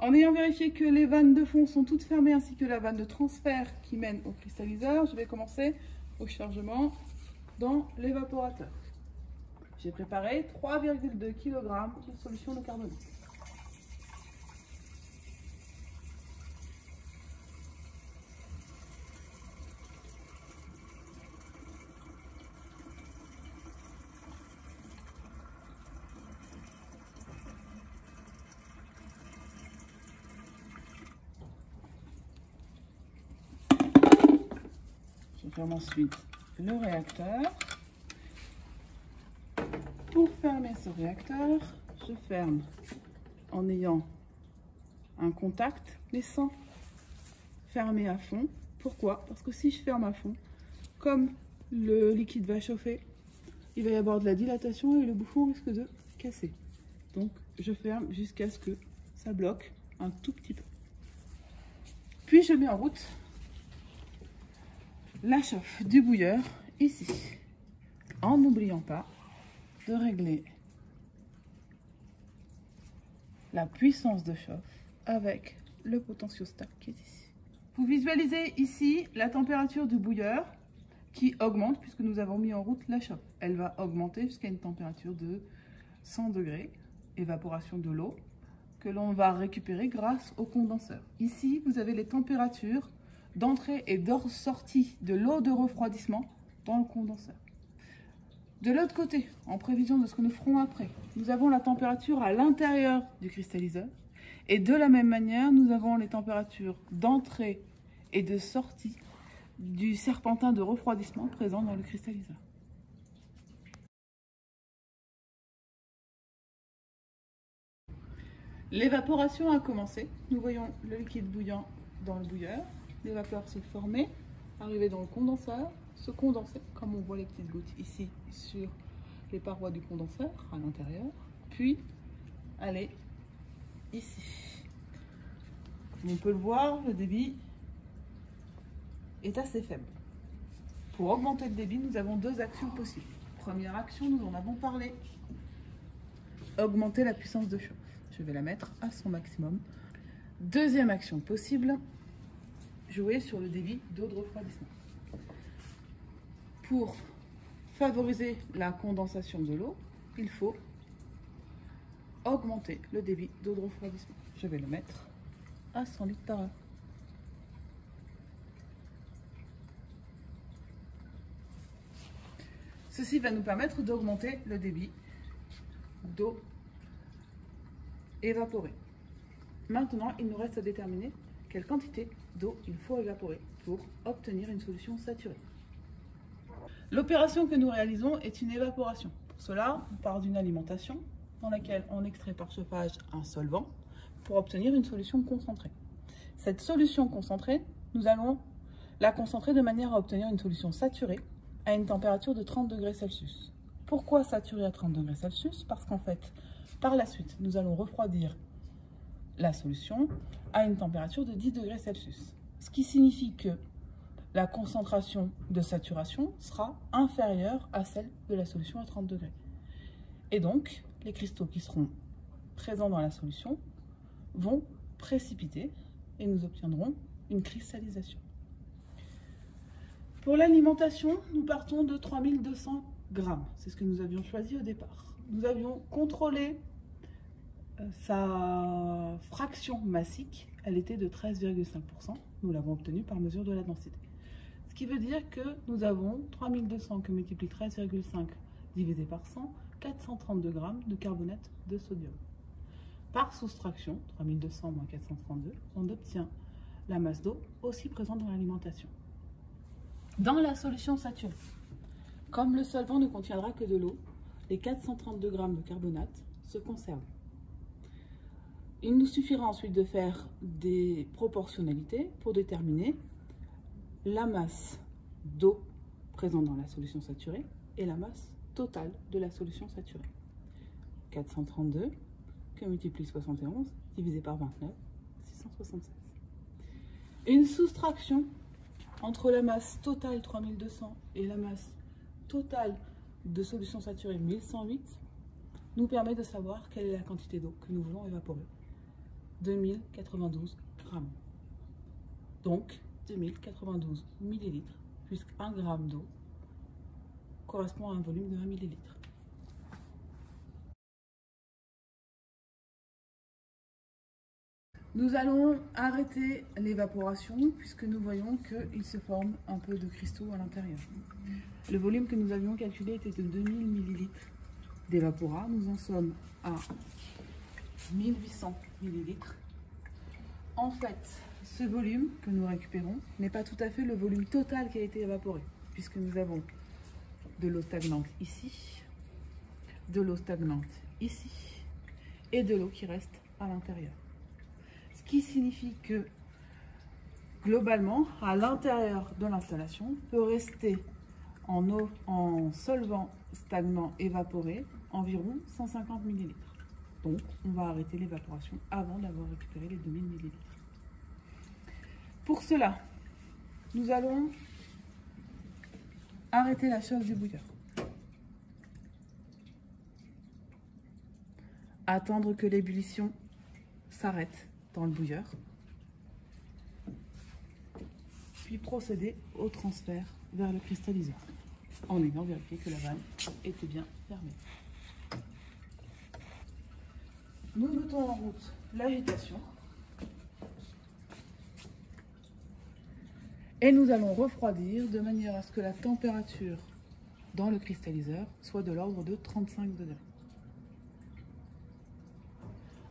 En ayant vérifié que les vannes de fond sont toutes fermées ainsi que la vanne de transfert qui mène au cristalliseur, je vais commencer au chargement dans l'évaporateur. J'ai préparé 3,2 kg de solution de carbonate. Je ferme ensuite le réacteur. Pour fermer ce réacteur, je ferme en ayant un contact, mais sans fermer à fond. Pourquoi? Parce que si je ferme à fond, comme le liquide va chauffer, il va y avoir de la dilatation et le bouchon risque de casser. Donc je ferme jusqu'à ce que ça bloque un tout petit peu. Puis je mets en route la chauffe du bouilleur ici, en n'oubliant pas de régler la puissance de chauffe avec le potentiostat qui est ici. Vous visualisez ici la température du bouilleur qui augmente puisque nous avons mis en route la chauffe. Elle va augmenter jusqu'à une température de 100 degrés, évaporation de l'eau, que l'on va récupérer grâce au condenseur. Ici, vous avez les températures d'entrée et de sortie de l'eau de refroidissement dans le condenseur. De l'autre côté, en prévision de ce que nous ferons après, nous avons la température à l'intérieur du cristalliseur et de la même manière, nous avons les températures d'entrée et de sortie du serpentin de refroidissement présent dans le cristalliseur. L'évaporation a commencé. Nous voyons le liquide bouillant dans le bouilleur, les vapeurs se former, arriver dans le condenseur, se condenser, comme on voit les petites gouttes ici sur les parois du condenseur à l'intérieur, puis aller ici. On peut le voir, le débit est assez faible. Pour augmenter le débit, nous avons deux actions possibles. Première action, nous en avons parlé, augmenter la puissance de chauffe. Je vais la mettre à son maximum. Deuxième action possible, jouer sur le débit d'eau de refroidissement. Pour favoriser la condensation de l'eau, il faut augmenter le débit d'eau de refroidissement. Je vais le mettre à 100 litres par heure. Ceci va nous permettre d'augmenter le débit d'eau évaporée. Maintenant, il nous reste à déterminer quelle quantité d'eau il faut évaporer pour obtenir une solution saturée. L'opération que nous réalisons est une évaporation. Pour cela, on part d'une alimentation dans laquelle on extrait par chauffage un solvant pour obtenir une solution concentrée. Cette solution concentrée, nous allons la concentrer de manière à obtenir une solution saturée à une température de 30 degrés Celsius. Pourquoi saturée à 30 degrés Celsius? Parce qu'en fait, par la suite, nous allons refroidir la solution à une température de 10 degrés Celsius. Ce qui signifie que la concentration de saturation sera inférieure à celle de la solution à 30 degrés. Et donc, les cristaux qui seront présents dans la solution vont précipiter et nous obtiendrons une cristallisation. Pour l'alimentation, nous partons de 3200 grammes. C'est ce que nous avions choisi au départ. Nous avions contrôlé sa fraction massique, elle était de 13,5%. Nous l'avons obtenue par mesure de la densité. Ce qui veut dire que nous avons 3200 que multiplie 13,5 divisé par 100, 432 grammes de carbonate de sodium. Par soustraction, 3200 moins 432, on obtient la masse d'eau aussi présente dans l'alimentation. Dans la solution saturée, comme le solvant ne contiendra que de l'eau, les 432 grammes de carbonate se conservent. Il nous suffira ensuite de faire des proportionnalités pour déterminer la masse d'eau présente dans la solution saturée et la masse totale de la solution saturée. 432 que multiplie 71 divisé par 29, 676. Une soustraction entre la masse totale 3200 et la masse totale de solution saturée 1108 nous permet de savoir quelle est la quantité d'eau que nous voulons évaporer. 2092 grammes. Donc 2092 millilitres plus 1 gramme d'eau correspond à un volume de 1 millilitre. Nous allons arrêter l'évaporation puisque nous voyons qu'il se forme un peu de cristaux à l'intérieur. Le volume que nous avions calculé était de 2000 ml d'évaporat. Nous en sommes à 1800 ml. En fait, ce volume que nous récupérons n'est pas tout à fait le volume total qui a été évaporé, puisque nous avons de l'eau stagnante ici, de l'eau stagnante ici, et de l'eau qui reste à l'intérieur. Ce qui signifie que, globalement, à l'intérieur de l'installation, peut rester en solvant stagnant évaporé environ 150 ml. Donc, on va arrêter l'évaporation avant d'avoir récupéré les 2000 ml. Pour cela, nous allons arrêter la chauffe du bouilleur. Attendre que l'ébullition s'arrête dans le bouilleur. Puis procéder au transfert vers le cristalliseur, en ayant vérifié que la vanne était bien fermée. Nous mettons en route l'agitation et nous allons refroidir de manière à ce que la température dans le cristalliseur soit de l'ordre de 35 degrés.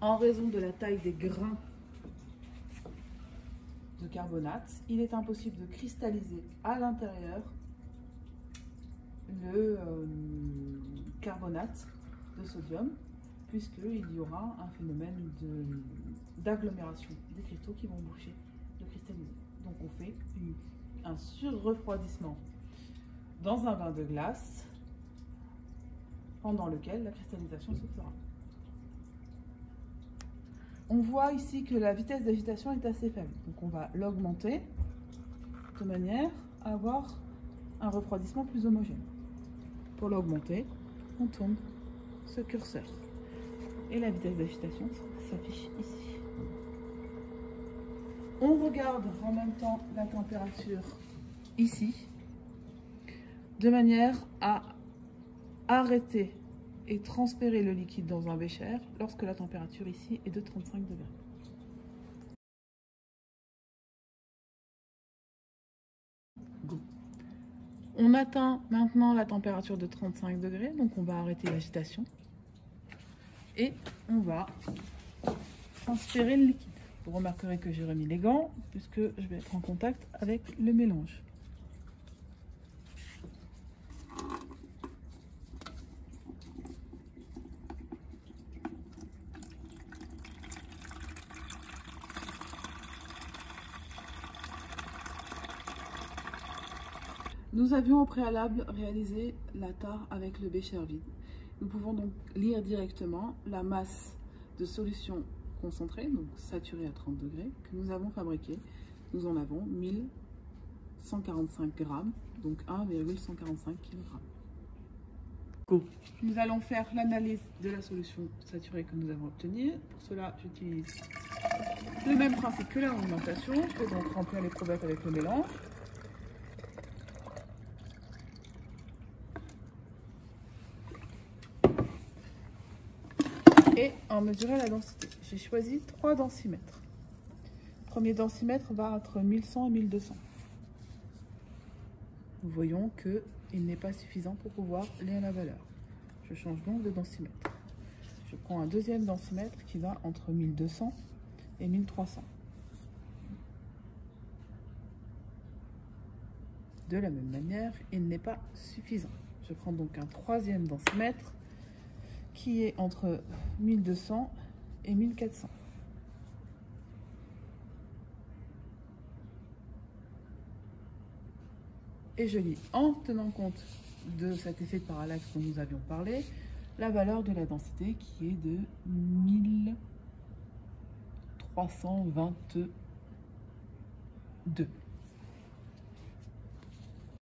En raison de la taille des grains de carbonate, il est impossible de cristalliser à l'intérieur le carbonate de sodium, puisqu'il y aura un phénomène d'agglomération des cristaux qui vont boucher le cristalliseur. Donc on fait un surrefroidissement dans un bain de glace pendant lequel la cristallisation se fera. On voit ici que la vitesse d'agitation est assez faible, donc on va l'augmenter de manière à avoir un refroidissement plus homogène. Pour l'augmenter, on tourne ce curseur et la vitesse d'agitation s'affiche ici. On regarde en même temps la température ici, de manière à arrêter et transférer le liquide dans un bécher lorsque la température ici est de 35 degrés. On atteint maintenant la température de 35 degrés, donc on va arrêter l'agitation et on va transférer le liquide. Vous remarquerez que j'ai remis les gants puisque je vais être en contact avec le mélange. Nous avions au préalable réalisé la tare avec le bécher vide. Nous pouvons donc lire directement la masse de solution concentrée, donc saturée à 30 degrés, que nous avons fabriquée. Nous en avons 1145 grammes, donc 1,145 kg. Nous allons faire l'analyse de la solution saturée que nous avons obtenue. Pour cela, j'utilise le même principe que l'alimentation. Je vais donc remplir les probettes avec le mélange. Et en mesurer la densité. J'ai choisi 3 densimètres. Le premier densimètre va entre 1100 et 1200. Nous voyons qu'il n'est pas suffisant pour pouvoir lire la valeur. Je change donc de densimètre. Je prends un deuxième densimètre qui va entre 1200 et 1300. De la même manière, il n'est pas suffisant. Je prends donc un troisième densimètre qui est entre 1200 et 1400. Et je lis, en tenant compte de cet effet de parallaxe dont nous avions parlé, la valeur de la densité qui est de 1322.